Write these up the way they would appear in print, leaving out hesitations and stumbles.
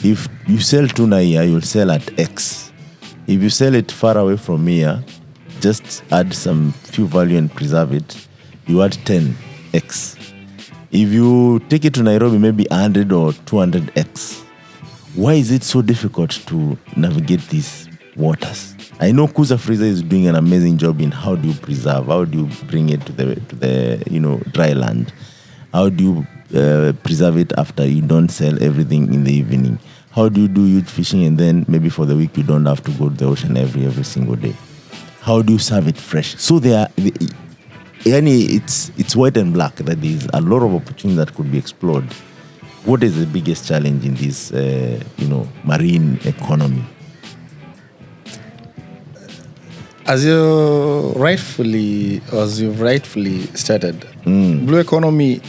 if you sell tuna here, you'll sell at X. If you sell it far away from here, just add some few value and preserve it, you add 10X. If you take it to Nairobi, maybe 100 or 200X. Why is it so difficult to navigate these waters? I know Kuza Freezer is doing an amazing job in how do you preserve, how do you bring it to the dry land, how do you preserve it after you don't sell everything in the evening, how do you do youth fishing and then maybe for the week you don't have to go to the ocean every single day, how do you serve it fresh? So it's white and black that there is a lot of opportunity that could be explored. What is the biggest challenge in this marine economy? As you've rightfully stated, blue economy,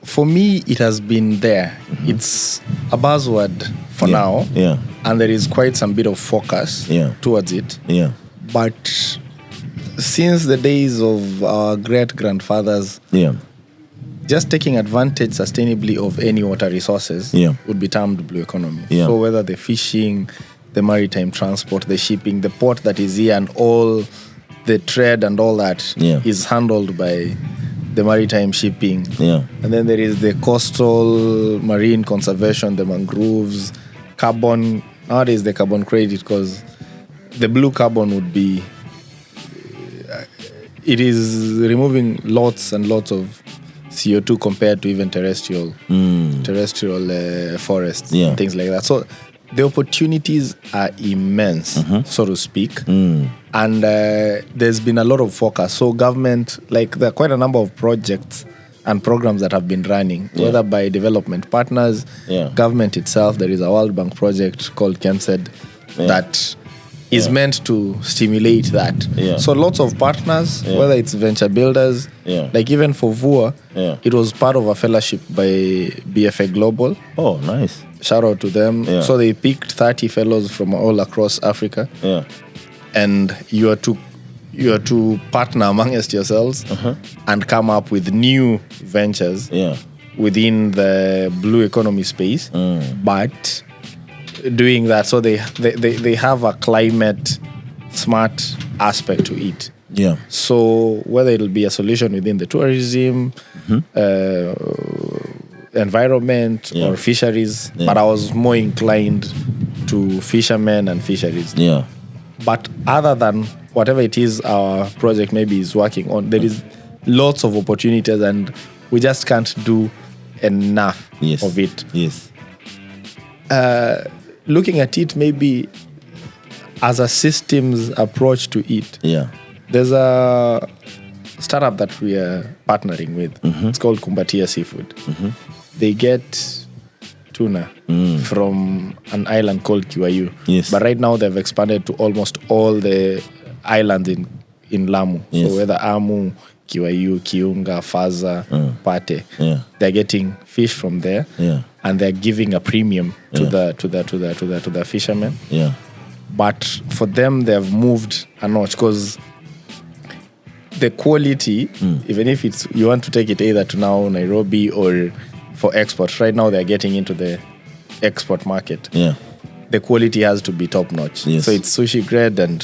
for me, it has been there. Mm-hmm. It's a buzzword for now, and there is quite some bit of focus towards it. Yeah. But since the days of our great-grandfathers, just taking advantage sustainably of any water resources would be termed blue economy. Yeah. So whether the fishing, the maritime transport, the shipping, the port that is here and all the trade and all that is handled by the maritime shipping. Yeah. And then there is the coastal marine conservation, the mangroves, carbon. Nowadays the carbon credit, because the blue carbon would be, it is removing lots and lots of CO2 compared to even terrestrial forests and things like that. So the opportunities are immense, so to speak. And there's been a lot of focus. So government, there are quite a number of projects and programs that have been running, whether by development partners, government itself. There is a World Bank project called KEMSED that is meant to stimulate that. Yeah. So lots of partners, whether it's venture builders, even for VUA, it was part of a fellowship by BFA Global. Oh, nice. Shout out to them. Yeah. So they picked 30 fellows from all across Africa. Yeah. And you are to partner amongst yourselves and come up with new ventures within the blue economy space. But doing that, so they have a climate smart aspect to it. Yeah. So whether it'll be a solution within the tourism, environment or fisheries, but I was more inclined to fishermen and fisheries. Yeah. But other than whatever it is our project maybe is working on, there is lots of opportunities and we just can't do enough of it. Yes. Looking at it maybe as a systems approach to it. Yeah. There's a startup that we are partnering with. It's called Kumbatia Seafood. They get tuna from an island called Kiwayu. Yes. But right now they've expanded to almost all the islands in Lamu. Yes. So whether Amu, Kiwayu, Kiunga, Faza, Pate, they're getting fish from there, and they're giving a premium to the fishermen. Yeah. But for them, they've moved a notch because the quality, even if you want to take it either to now Nairobi or for export, right now they're getting into the export market. Yeah. The quality has to be top notch. Yes. So it's sushi grade and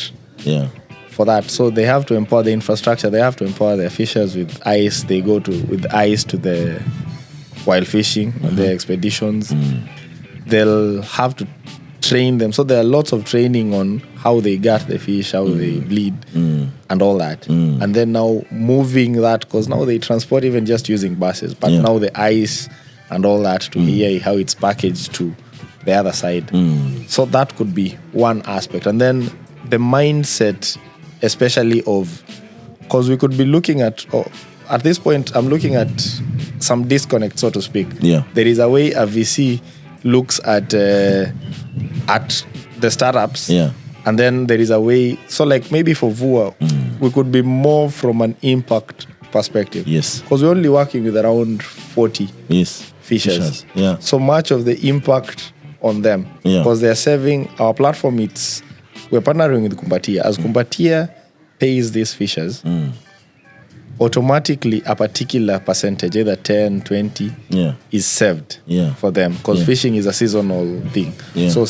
for that. So they have to empower the infrastructure. They have to empower their fishers with ice. They go with ice to the while fishing on their expeditions. They'll have to train them. So there are lots of training on how they gut the fish, how they bleed, and all that. And then now moving that, because now they transport even just using buses, but now the ice and all that to hear how it's packaged to the other side. So that could be one aspect. And then the mindset, especially of, because we could be looking at this point, I'm looking at some disconnect, so to speak. Yeah. There is a way a VC looks at the startups, and then there is a way. So, maybe for VUA, we could be more from an impact perspective. Yes. Because we're only working with around 40 fishers. Yeah. So much of the impact on them, because they're saving our platform. We're partnering with Kumbatia. As Kumbatia pays these fishers, automatically a particular percentage, either 10, 20, is saved for them, because fishing is a seasonal thing. So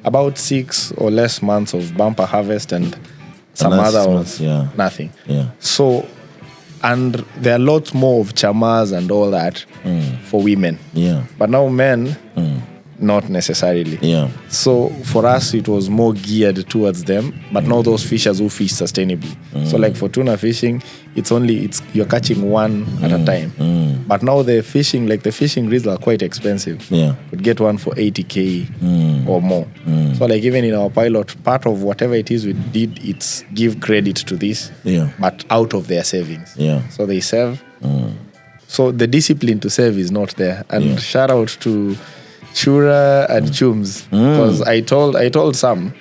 about 6 or less months of bumper harvest and some other of nothing. So, and there are lots more of chamas and all that for women. But now men, not necessarily. So for us, it was more geared towards them. But now those fishers who fish sustainably. So like for tuna fishing, you're catching one at a time. But now the fishing reels are quite expensive. You'd get one for 80K or more. So like even in our pilot, part of whatever it is we did, it's give credit to this, but out of their savings. So they save. So the discipline to save is not there. And shout out to Shura and Chums, because I told some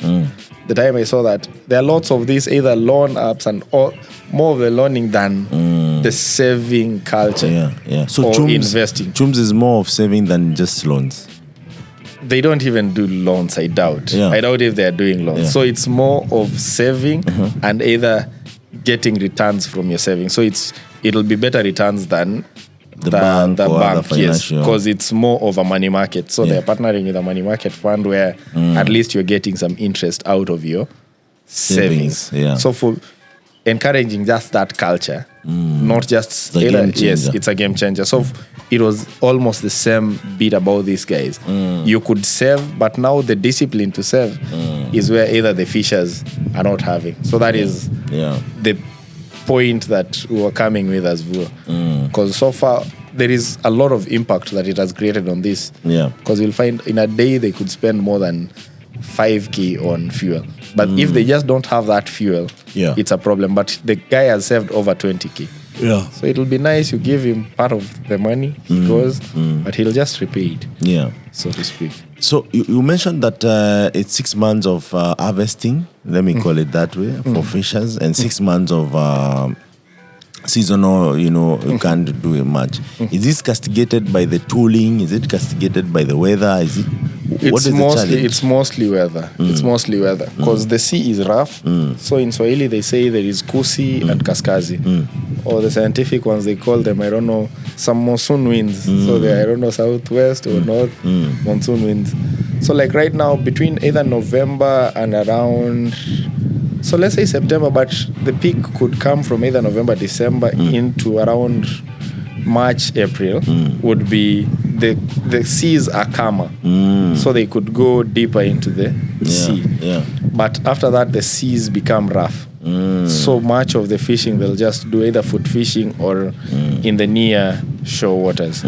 the time I saw that there are lots of these either loan apps and more of the loaning than the saving culture. So or Chums, investing. Chums is more of saving than just loans. They don't even do loans, I doubt. I doubt if they're doing loans. So it's more of saving and either getting returns from your savings. So it'll be better returns than the bank, yes, because it's more of a money market. So they're partnering with a money market fund where at least you're getting some interest out of your savings. So for encouraging just that culture, not just it's a game changer. So it was almost the same bit about these guys. You could save, but now the discipline to save is where either the fishers are not having. So that is the point that we were coming with as Vua. Because so far there is a lot of impact that it has created on this. Because you'll find in a day they could spend more than 5K on fuel. But if they just don't have that fuel, it's a problem. But the guy has saved over 20K. So it'll be nice you give him part of the money he goes, but he'll just repay it. So to speak. So you mentioned that it's 6 months of harvesting, let me call it that way, for fishers, and 6 months of seasonal, you can't do much. Is this castigated by the tooling? Is it castigated by the weather? What is the challenge? It's mostly weather. It's mostly weather because the sea is rough. So in Swahili they say there is kusi and kaskazi, or the scientific ones they call them, I don't know, some monsoon winds. So they're, I don't know, southwest or north monsoon winds. So like right now between either November and around, so let's say September, but the peak could come from either November, December into around March, April, would be the seas are calmer. So they could go deeper into the sea. But after that, the seas become rough. So much of the fishing, they'll just do either foot fishing or in the near shore waters.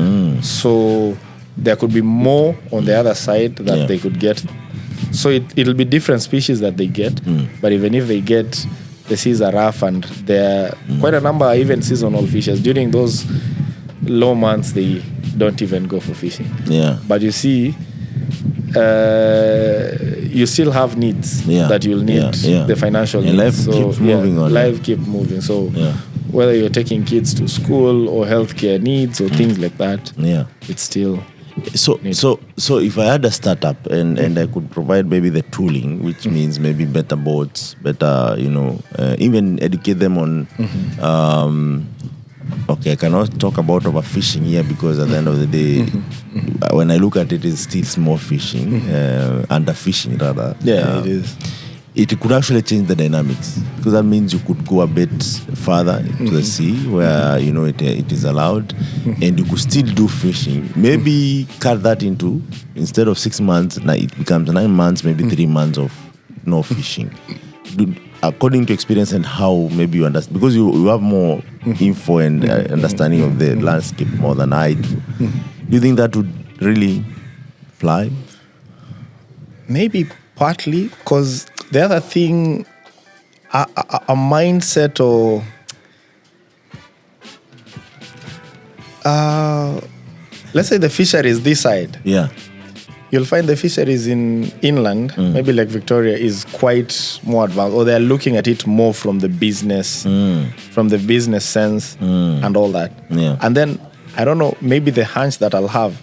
So there could be more on the other side that they could get. So it'll be different species that they get, but even if they get, the seas are rough, and there are quite a number of even seasonal fishers. During those low months, they don't even go for fishing. But you see, you still have needs that you'll need, the financial needs. Life keeps moving on. Life keep moving. So whether you're taking kids to school or healthcare needs or things like that, it's still... So if I had a startup and I could provide maybe the tooling, which means maybe better boats, better, even educate them on, I cannot talk about overfishing here because at the end of the day, when I look at it, it's still small fishing, underfishing rather. It is. It could actually change the dynamics, because that means you could go a bit further into the sea where it is allowed, and you could still do fishing. Maybe cut that into, instead of 6 months, now it becomes 9 months, maybe 3 months of no fishing. According to experience and how maybe you understand, because you have more info and understanding of the landscape more than I do. Do you think that would really fly? Maybe partly, because the other thing, a mindset or let's say the fisheries this side. You'll find the fisheries in inland, maybe like Victoria, is quite more advanced, or they're looking at it more from the business, sense and all that. And then, I don't know, maybe the hunch that I'll have,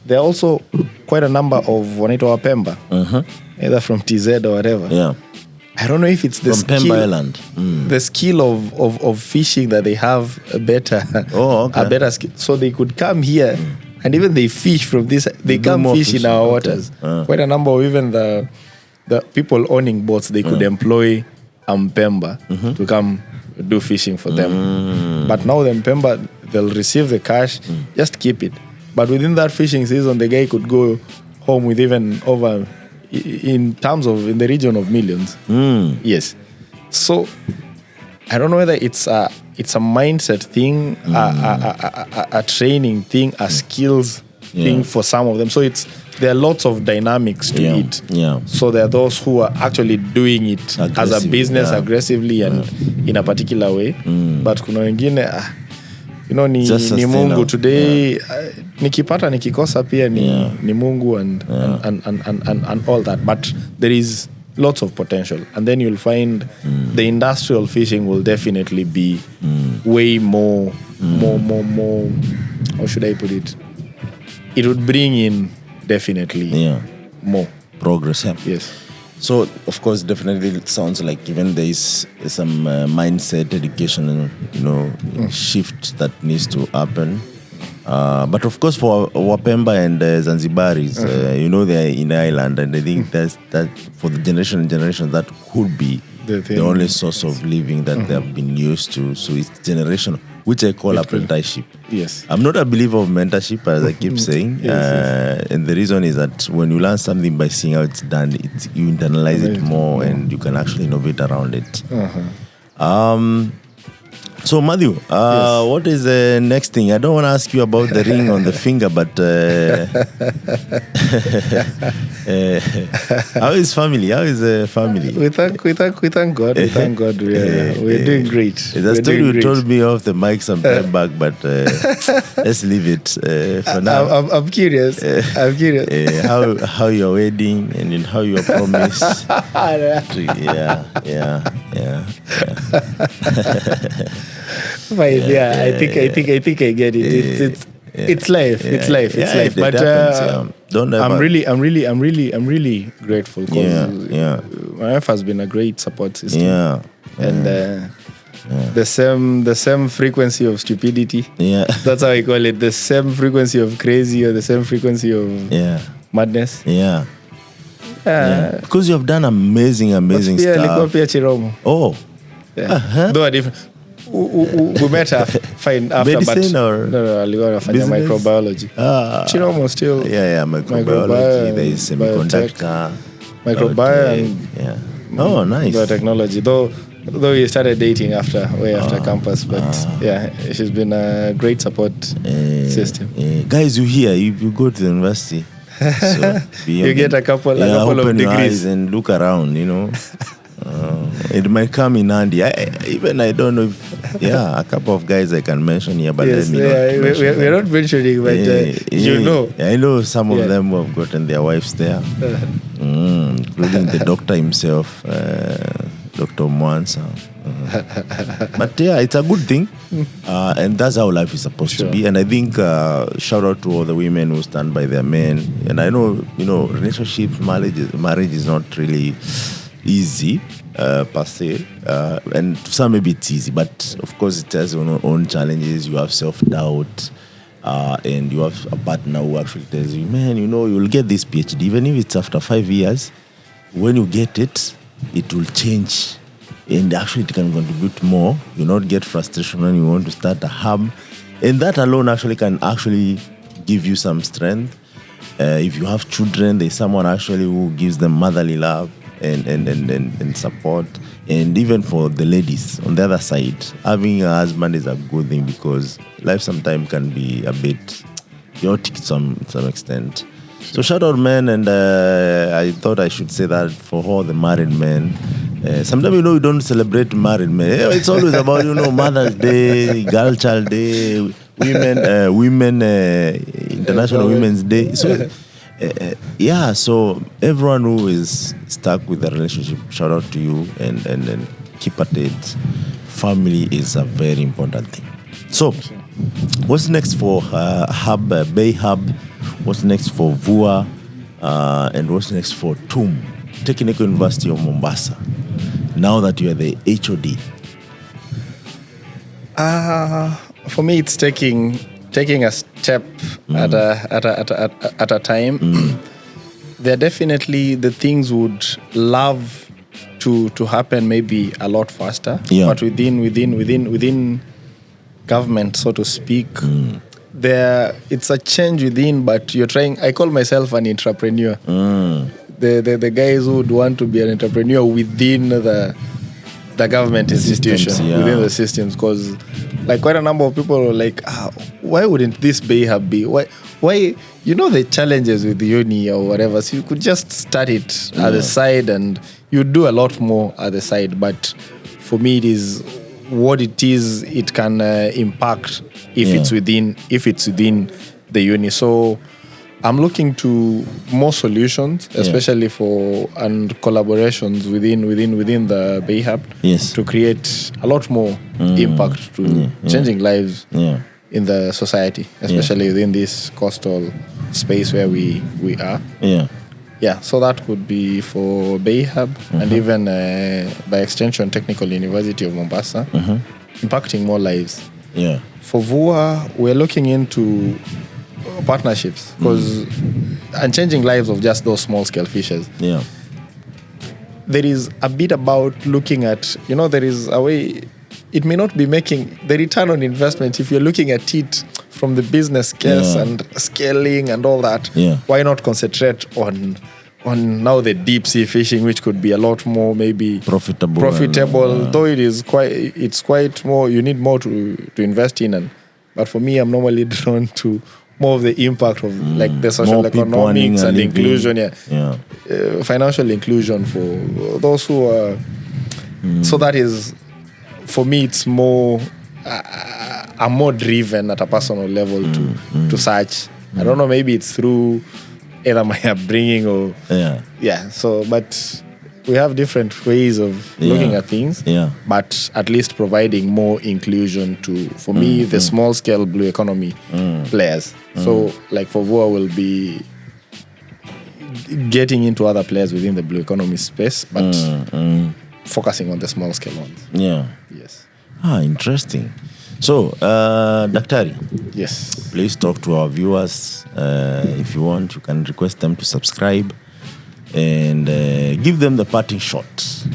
there are also quite a number of Wanito Wapemba, either from TZ or whatever. I don't know if it's the from skill, Pemba Island. the skill of fishing that they have a better skill. So they could come here and even they fish from this. They come fish in our waters. Quite a number of even the people owning boats, they could employ Mpemba to come do fishing for them. But now the Mpemba, they'll receive the cash, just keep it. But within that fishing season, the guy could go home with even over, in the region of millions. Yes. So I don't know whether it's a mindset thing, a training thing, a skills thing for some of them. So there are lots of dynamics to it. So there are those who are actually doing it as a business aggressively and in a particular way. But kuna wengine ni Mungu today. Nikipata nikikosa pia ni Mungu and all that. But there is lots of potential, and then you'll find the industrial fishing will definitely be way more. How should I put it? It would bring in definitely more progress. Yes. So, of course, definitely it sounds like even there is some mindset, education, shift that needs to happen. But of course, for Wapemba and Zanzibaris, they're in Ireland, and I think that for the generation that could be the only source of living that they have been used to. So it's generational, which I call apprenticeship. Yes. I'm not a believer of mentorship, as I keep saying. Yes. And the reason is that when you learn something by seeing how it's done, you internalize it more and you can actually innovate around it. So, Mathew, what is the next thing? I don't want to ask you about the ring on the finger, but how is family? How is the family? We thank God. We thank God. We're doing great. The story you told me off the mic some time back, but let's leave it for now. I'm curious. How your wedding and how your promise. Fine, I think I get it. It's life. It's life. But don't ever. I'm really grateful because my wife has been a great support system. And the same frequency of stupidity. That's how I call it. The same frequency of crazy or the same frequency of madness. Because you have done amazing stuff. Oh. Though a different. We met after medicine but no, alikuwa anafanya microbiology. Chiromo still microbiology. There is semiconductor, microbiology. Oh, nice. Biotechnology. Though we started dating after campus, but she's been a great support system. Guys, you hear if you go to the university, so you get a couple of open degrees your eyes and look around. It might come in handy. I don't know if a couple of guys I can mention here, but let me not we're not mentioning, but I know some of them who have gotten their wives there, including the doctor himself, Dr. Mwansa. But it's a good thing, and that's how life is supposed to be. And I think shout out to all the women who stand by their men. And I know relationships, marriage is not really easy per se, and to some maybe it's easy, but of course it has its own challenges. You have self-doubt, and you have a partner who actually tells you, man, you'll get this PhD even if it's after 5 years. When you get it, it will change, and actually it can contribute more. You not get frustration when you want to start a hub, and that alone actually can give you some strength. If you have children, there's someone actually who gives them motherly love and support. And even for the ladies on the other side, having a husband is a good thing, because life sometimes can be a bit chaotic to some extent. So shout out men, and I thought I should say that for all the married men. Sometimes we don't celebrate married men. It's always about Mother's Day, Girl Child Day, women International Women's Day. So so everyone who is stuck with a relationship, shout out to you, and keep at it. Family is a very important thing. So what's next for Bay Hub? What's next for Vua? And what's next for TUM? Technical University of Mombasa, now that you are the HOD? For me, it's taking a step at a time. There are definitely the things would love to happen maybe a lot faster, but within government, so to speak, it's a change within. But you're trying. I call myself an entrepreneur. The guys who would want to be an entrepreneur within the government institution, within the systems, because like quite a number of people are like, why wouldn't this BayHub be? Why the challenges with the uni or whatever, so you could just start it at the side and you do a lot more at the side. But for me, it is what it is. It can impact if it's within the uni. So I'm looking to more solutions, especially for and collaborations within the BayHub to create a lot more impact to changing lives in the society, especially within this coastal space where we are. So that would be for BayHub and even by extension Technical University of Mombasa, impacting more lives. For VUA, we're looking into partnerships and changing lives of just those small scale fishers. There is a bit about looking at, there is a way it may not be making the return on investment if you're looking at it from the business case and scaling and all that. Why not concentrate on now the deep sea fishing, which could be a lot more maybe profitable, though it's quite more, you need more to invest in. But for me, I'm normally drawn to more of the impact of like the social economics and inclusion, financial inclusion for those who are. So that is, for me, it's more. I'm more driven at a personal level to search. I don't know, maybe it's through either my upbringing or So, but we have different ways of looking at things. But at least providing more inclusion to, for me, the small scale blue economy players. So, like for VUA, will be getting into other players within the blue economy space, but focusing on the small scale ones. Yes. Interesting. So, Daktari. Yes. Please talk to our viewers. If you want, you can request them to subscribe and give them the parting shot.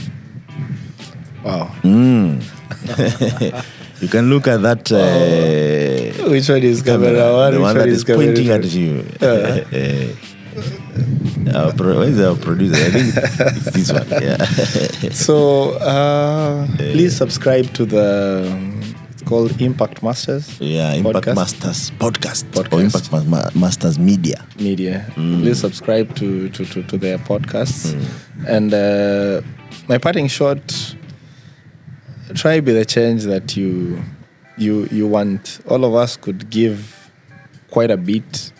Wow. You can look at that. Which one is camera one? The one that is pointing at you. Where is our producer? I think it's this one. So, please subscribe to it's called Impact Masters. Impact Masters podcast. Or Impact Masters Media. Please subscribe to their podcasts. And my parting shot, try be the change that you want. All of us could give quite a bit,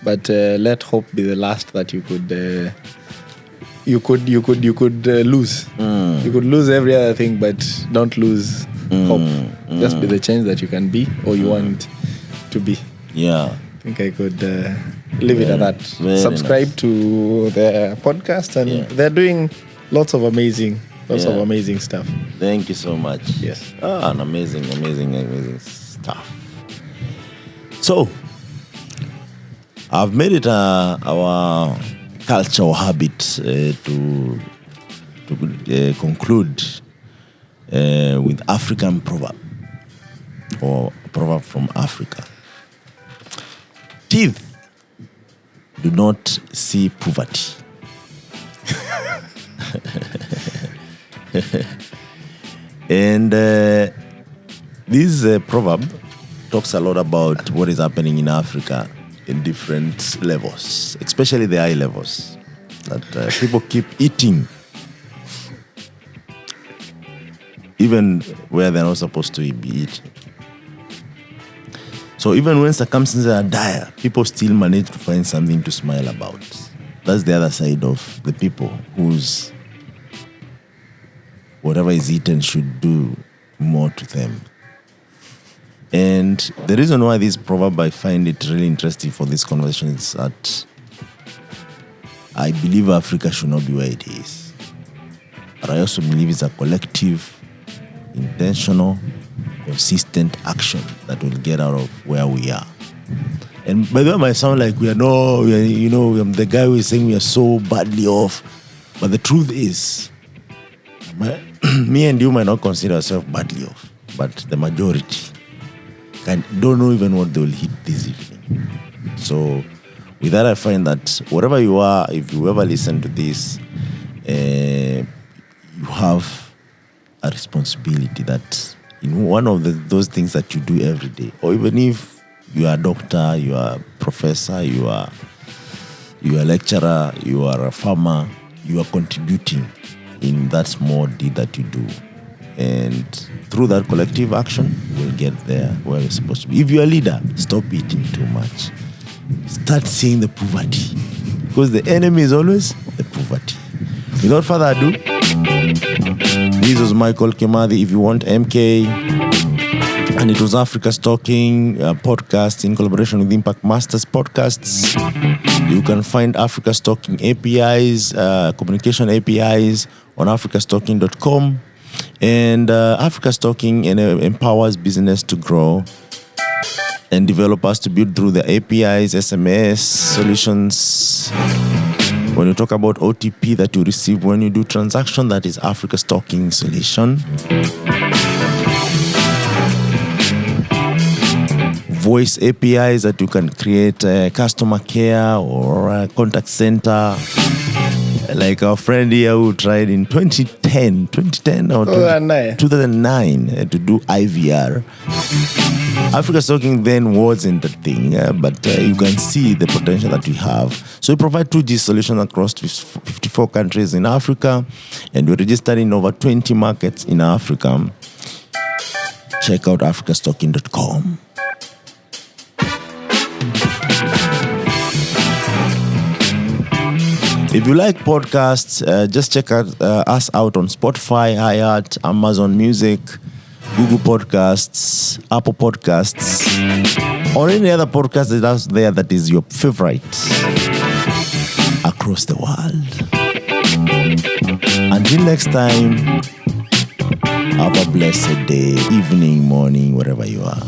but let hope be the last that you could lose. You could lose every other thing, but don't lose hope. Just be the change that you can be or you want to be. I think I could leave it at that. Subscribe to their podcast, and they're doing lots of amazing stuff. Thank you so much. Yes. An amazing stuff. So, I've made it our culture or habit to conclude with African proverb or proverb from Africa. Teeth do not see poverty. And this proverb talks a lot about what is happening in Africa in different levels, especially the high levels, that people keep eating even where they're not supposed to be eating. So even when circumstances are dire, people still manage to find something to smile about. That's the other side of the people whose whatever is eaten should do more to them. And the reason why this proverb I find it really interesting for this conversation is that I believe Africa should not be where it is. But I also believe it's a collective, intentional, consistent action that will get out of where we are. And by the way, it might sound like I'm the guy who is saying we are so badly off. But the truth is, me and you might not consider ourselves badly off, but the majority don't know even what they will hit this evening. So with that, I find that wherever you are, if you ever listen to this, you have a responsibility that in one of those things that you do every day, or even if you are a doctor, you are a professor, you are a lecturer, you are a farmer, you are contributing in that small deed that you do. And through that collective action, we'll get there where we're supposed to be. If you're a leader, stop eating too much. Start seeing the poverty. Because the enemy is always the poverty. Without further ado, this was Michael Kimathi. If you want MK, and it was Africa's Talking podcast in collaboration with Impact Masters Podcasts. You can find Africa's Talking APIs, communication APIs on africastalking.com. And Africa's Talking empowers business to grow and developers to build through the APIs, SMS solutions. When you talk about OTP that you receive when you do transaction, that is Africa's Talking solution. Voice APIs that you can create customer care or a contact center. Like our friend here who tried in 2010 or 2009 to do IVR. Africa's Talking then wasn't a thing, but you can see the potential that we have. So we provide 2G solutions across 54 countries in Africa, and we're registered in over 20 markets in Africa. Check out africastalking.com. If you like podcasts, just check us out on Spotify, iHeart, Amazon Music, Google Podcasts, Apple Podcasts, or any other podcast that's out there that is your favorite across the world. Until next time, have a blessed day, evening, morning, wherever you are.